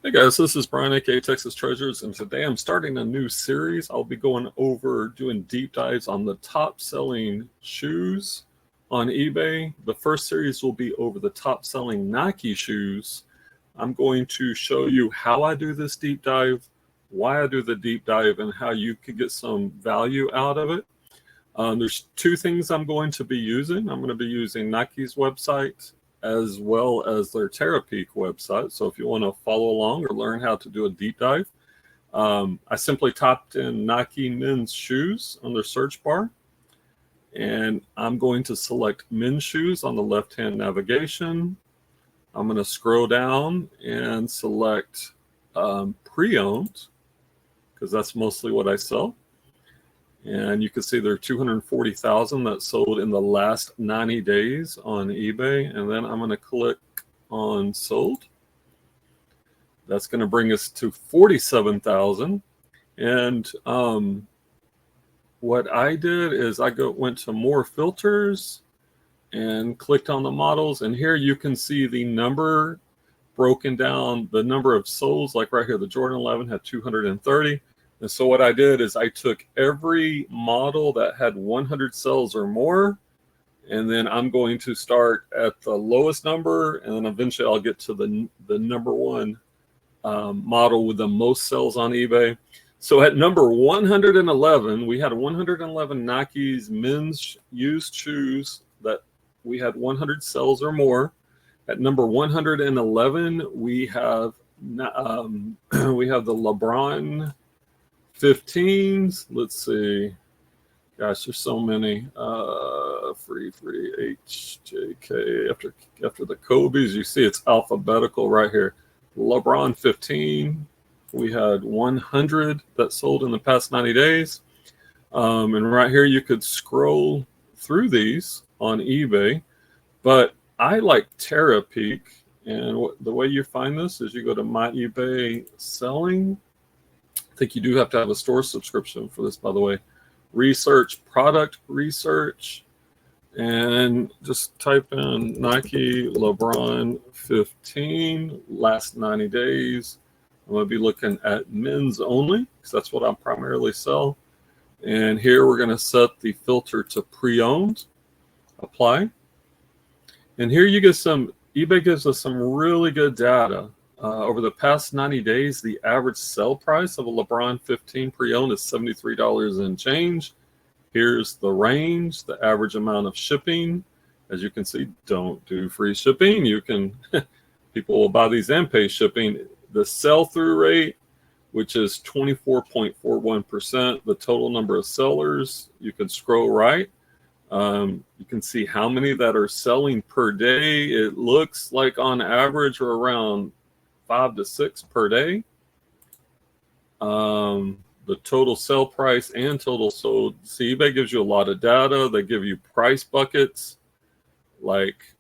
Hey guys, this is Brian, aka Texas Treasures, and today I'm starting a new series. I'll be going over doing deep dives on the top selling shoes on eBay. The first series will be over the top selling Nike shoes. I'm going to show you how I do this deep dive, why I do the deep dive, and how you can get some value out of it. There's two things I'm going to be using. I'm going to be using Nike's website as well as their Terapeak website. So if you want to follow along or learn how to do a deep dive, I simply typed in Nike men's shoes on their search bar, and I'm going to select men's shoes on the left-hand navigation. I'm going to scroll down and select pre-owned, because that's mostly what I sell. And you can see there are 240,000 that sold in the last 90 days on eBay. And then I'm going to click on sold. That's going to bring us to 47,000. And what I did is I went to more filters and clicked on the models. And here you can see the number broken down, the number of solds. Like right here, the Jordan 11 had 230. And so what I did is I took every model that had 100 cells or more, and then I'm going to start at the lowest number, and then eventually I'll get to the number one model with the most cells on eBay. So at number 111, we had 111 Nike's men's used shoes that we had 100 cells or more. At number 111, we have the Lebron 15s. Let's see. Gosh, there's so many. Free HJK. After the Kobe's, you see it's alphabetical right here. Lebron 15. We had 100 that sold in the past 90 days. And right here, you could scroll through these on eBay. But I like Terapeak. And the way you find this is you go to My eBay Selling. I think you do have to have a store subscription for this, by the way. Research, product research, and just type in Nike Lebron 15, last 90 days. I'm going to be looking at men's only, because that's what I primarily sell. And here we're going to set the filter to pre-owned, apply. And here you get eBay gives us some really good data. Over the past 90 days, the average sell price of a Lebron 15 pre-owned is $73 and change. Here's the range, the average amount of shipping. As you can see, don't do free shipping. People will buy these and pay shipping. The sell-through rate, which is 24.41%. The total number of sellers, you can scroll right. You can see how many that are selling per day. It looks like on average we're around 5 to 6 per day. The total sell price and total sold. See, eBay gives you a lot of data. They give you price buckets, like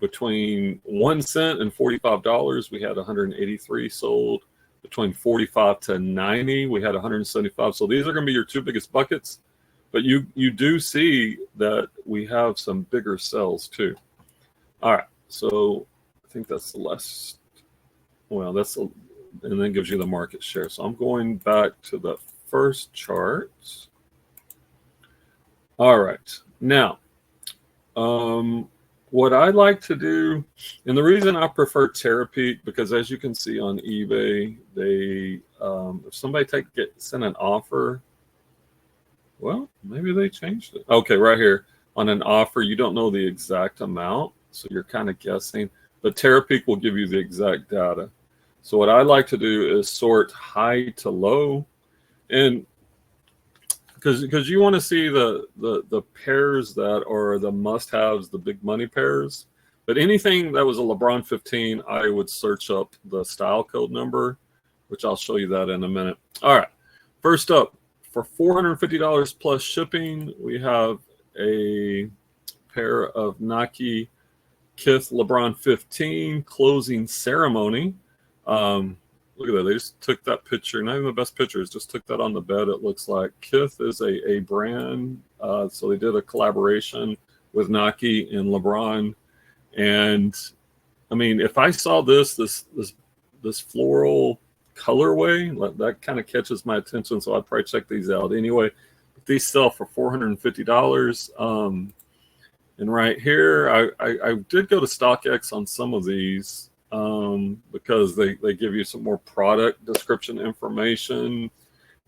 between 1 cent and $45, we had 183 sold. Between 45 to 90, we had 175. So these are going to be your two biggest buckets. But you do see that we have some bigger sells too. All right, so I think that's the last. Well, and then gives you the market share. So I'm going back to the first chart. All right. Now, what I like to do, and the reason I prefer Terapeak, because as you can see on eBay, they if somebody send an offer, well, maybe they changed it. Okay, right here on an offer, you don't know the exact amount, so you're kind of guessing. But Terapeak will give you the exact data. So what I like to do is sort high to low, and because you want to see the pairs that are the must-haves, the big money pairs. But anything that was a Lebron 15, I would search up the style code number, which I'll show you that in a minute. All right, first up, for $450 plus shipping, we have a pair of Nike Kith Lebron 15 closing ceremony. Look at that. They just took that picture. Not even the best pictures. Just took that on the bed, it looks like. Kith is a brand. So they did a collaboration with Nike and LeBron. And, I mean, if I saw this this floral colorway that kind of catches my attention, so I'd probably check these out anyway. These sell for $450. And right here, I did go to StockX on some of these because they give you some more product description information.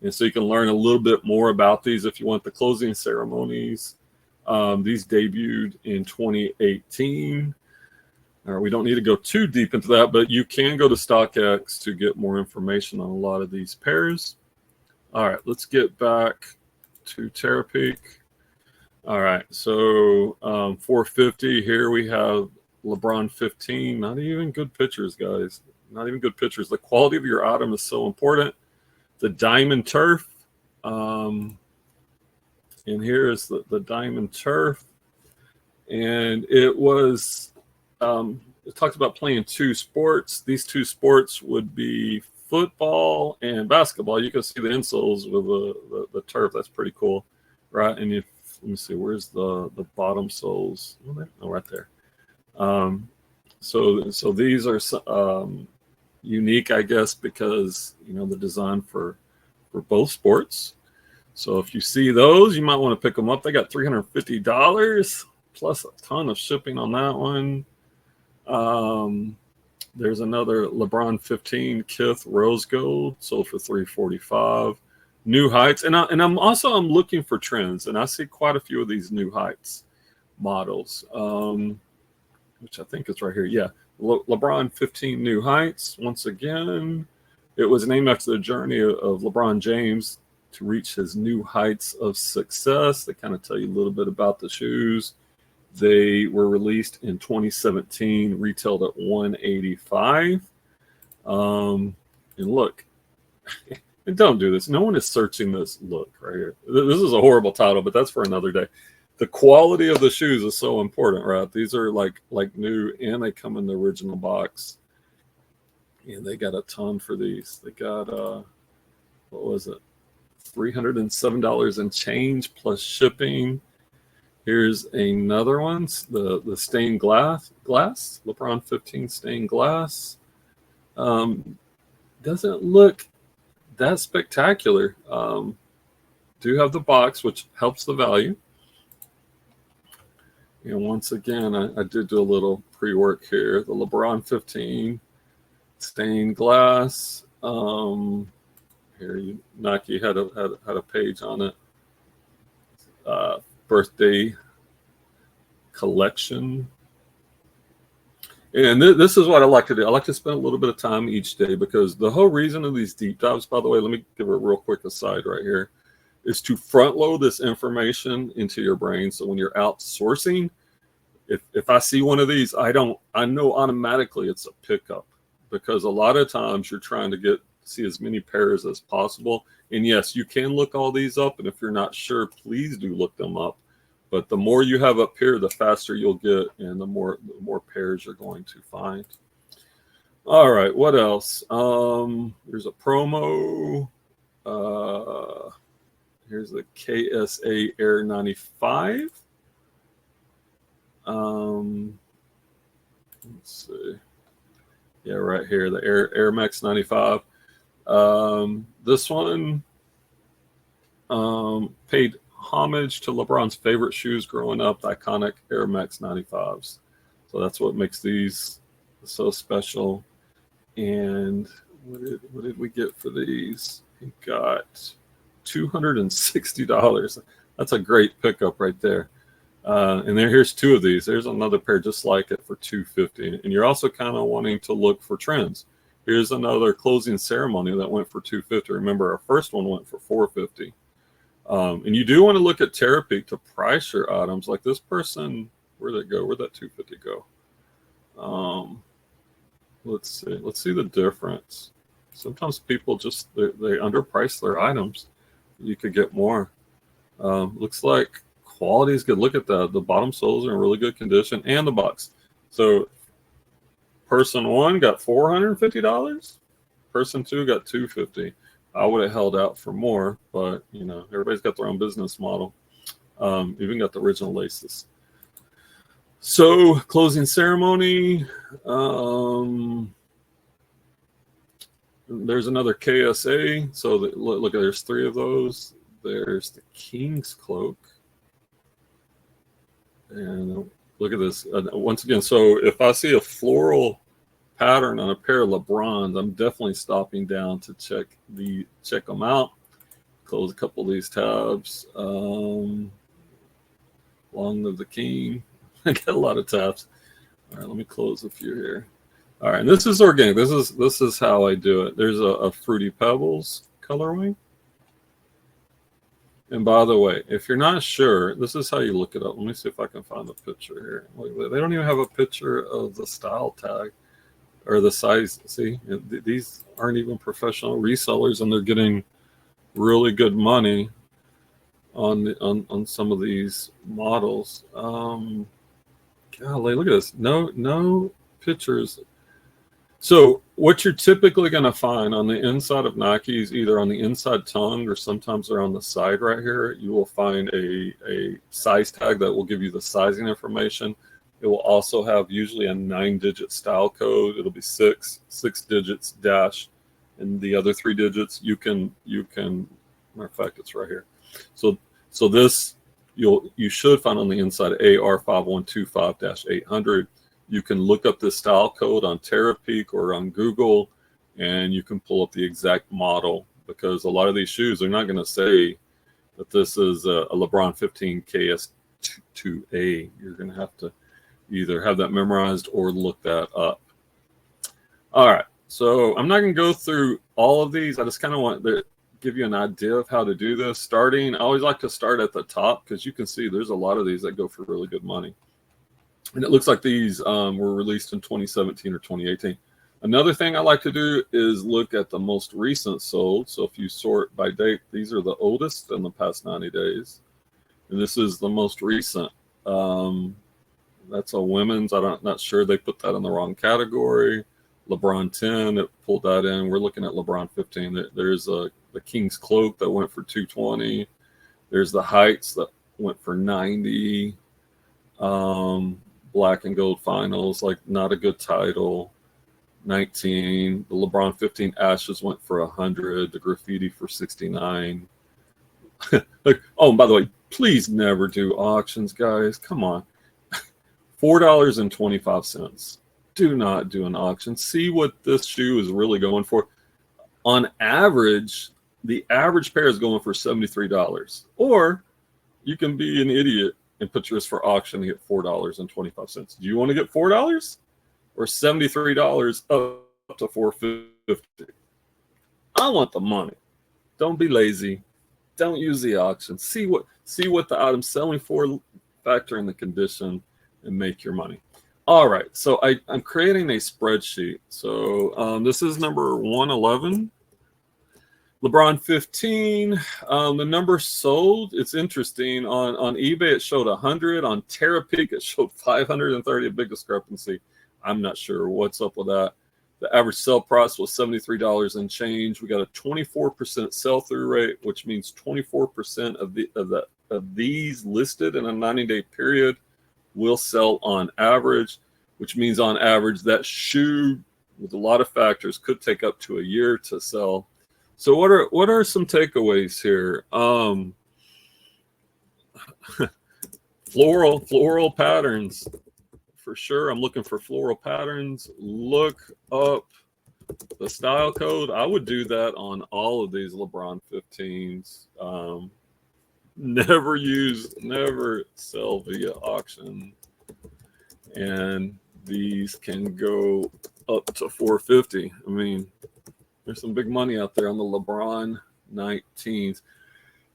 And so you can learn a little bit more about these if you want. The closing ceremonies. These debuted in 2018. We don't need to go too deep into that, but you can go to StockX to get more information on a lot of these pairs. All right, let's get back to Terapeak. All right, so 450 here we have LeBron 15. Not even good pictures, guys. Not even good pictures. The quality of your item is so important. The diamond turf. And here is the diamond turf. And it was, it talks about playing two sports. These two sports would be football and basketball. You can see the insoles with the turf. That's pretty cool, right? And if, let me see, where's the bottom soles? Oh, right there. So these are unique, I guess, because the design for both sports. So if you see those, you might want to pick them up. They got $350 plus a ton of shipping on that one. There's another LeBron 15 Kith Rose Gold, sold for $345. New Heights, and I'm looking for trends, and I see quite a few of these New Heights models, which I think is right here. Yeah, LeBron 15 New Heights. Once again, it was named after the journey of LeBron James to reach his new heights of success. They kind of tell you a little bit about the shoes. They were released in 2017, retailed at $185. And look, and don't do this. No one is searching this look right here. This is a horrible title, but that's for another day. The quality of the shoes is so important, right? These are like new, and they come in the original box. And they got a ton for these. They got what was it? $307 and change plus shipping. Here's another one, the stained glass, LeBron 15 stained glass. Doesn't look that spectacular. Do have the box, which helps the value. And once again, I did do a little pre-work here. The LeBron 15 stained glass. Here, Nike had a page on it. Birthday collection. And this is what I like to do. I like to spend a little bit of time each day, because the whole reason of these deep dives, by the way, let me give a real quick aside right here, is to front load this information into your brain. So when you're outsourcing, if I see one of these, I know automatically it's a pickup, because a lot of times you're trying to see as many pairs as possible. And yes, you can look all these up. And if you're not sure, please do look them up. But the more you have up here, the faster you'll get, and the more pairs you're going to find. All right, what else? There's a promo. Here's the KSA Air 95. Let's see. Yeah, right here, the Air Max 95. This one paid homage to LeBron's favorite shoes growing up, the iconic Air Max 95s. So that's what makes these so special. And what did we get for these? We got $260. That's a great pickup right there. And here's two of these. There's another pair just like it for $250. And you're also kind of wanting to look for trends. Here's another closing ceremony that went for $250. Remember, our first one went for $450. And you do want to look at Terapeak to price your items. Like this person, where'd it go? Where'd that $250 go? Let's see. Let's see the difference. Sometimes people just they underprice their items. You could get more. Looks like quality is good. Look at that. The bottom soles are in really good condition, and the box. So person one got $450. Person two got $250. I would have held out for more, but everybody's got their own business model. Even got the original laces. So closing ceremony. There's another KSA. So look, there's 3 of those. There's the King's Cloak. And look at this. Once again, so if I see a floral pattern on a pair of Lebrons, I'm definitely stopping down to check them out. Close a couple of these tabs. Long live the King. I got a lot of tabs. All right, let me close a few here. All right, and this is organic. This is how I do it. There's a Fruity Pebbles colorway. And by the way, if you're not sure, this is how you look it up. Let me see if I can find a picture here. They don't even have a picture of the style tag or the size. See, these aren't even professional resellers, and they're getting really good money on some of these models. Golly, look at this. No pictures. So what you're typically going to find on the inside of Nikes, either on the inside tongue or sometimes they're on the side right here, you will find a size tag that will give you the sizing information. It will also have usually a 9-digit style code. It'll be six digits dash, and the other 3 digits you can matter of fact, it's right here. So this you should find on the inside AR5125-800. You can look up this style code on Terapeak or on Google, and you can pull up the exact model, because a lot of these shoes, they're not going to say that this is a Lebron 15 KS2A. You're going to have to either have that memorized or look that up. All right, so I'm not going to go through all of these. I just kind of want to give you an idea of how to do this. Starting, I always like to start at the top, because you can see there's a lot of these that go for really good money. And it looks like these were released in 2017 or 2018. Another thing I like to do is look at the most recent sold. So if you sort by date, these are the oldest in the past 90 days. And this is the most recent. That's a women's. I'm not sure they put that in the wrong category. Lebron 10, it pulled that in. We're looking at Lebron 15. There's the King's Cloak that went for 220. There's the Heights that went for 90. Black and Gold Finals, like not a good title. 19. The Lebron 15 Ashes went for 100. The Graffiti for 69. Like, oh, and by the way, please never do auctions, guys. Come on. $4.25. Do not do an auction. See what this shoe is really going for. On average, the average pair is going for $73. Or you can be an idiot and put yours for auction and get $4.25. Do you want to get $4 or $73 up to $4.50? I want the money. Don't be lazy. Don't use the auction. See what the item's selling for, factor in the condition, and make your money. All right, so I'm creating a spreadsheet. So this is number 111. Lebron 15, the number sold, it's interesting. On eBay, it showed 100. On Terapeak, it showed 530, a big discrepancy. I'm not sure what's up with that. The average sell price was $73 and change. We got a 24% sell-through rate, which means 24% of these listed in a 90-day period will sell on average, which means on average that shoe, with a lot of factors, could take up to a year to sell. So what are some takeaways here? Floral patterns. For sure, I'm looking for floral patterns. Look up the style code. I would do that on all of these Lebron 15s. Never sell via auction. And these can go up to $450. I mean, there's some big money out there on the Lebron 19s.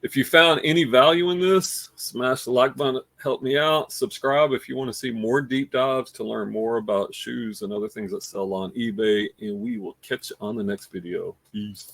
If you found any value in this, smash the like button, help me out. Subscribe if you want to see more deep dives to learn more about shoes and other things that sell on eBay. And we will catch you on the next video. Peace.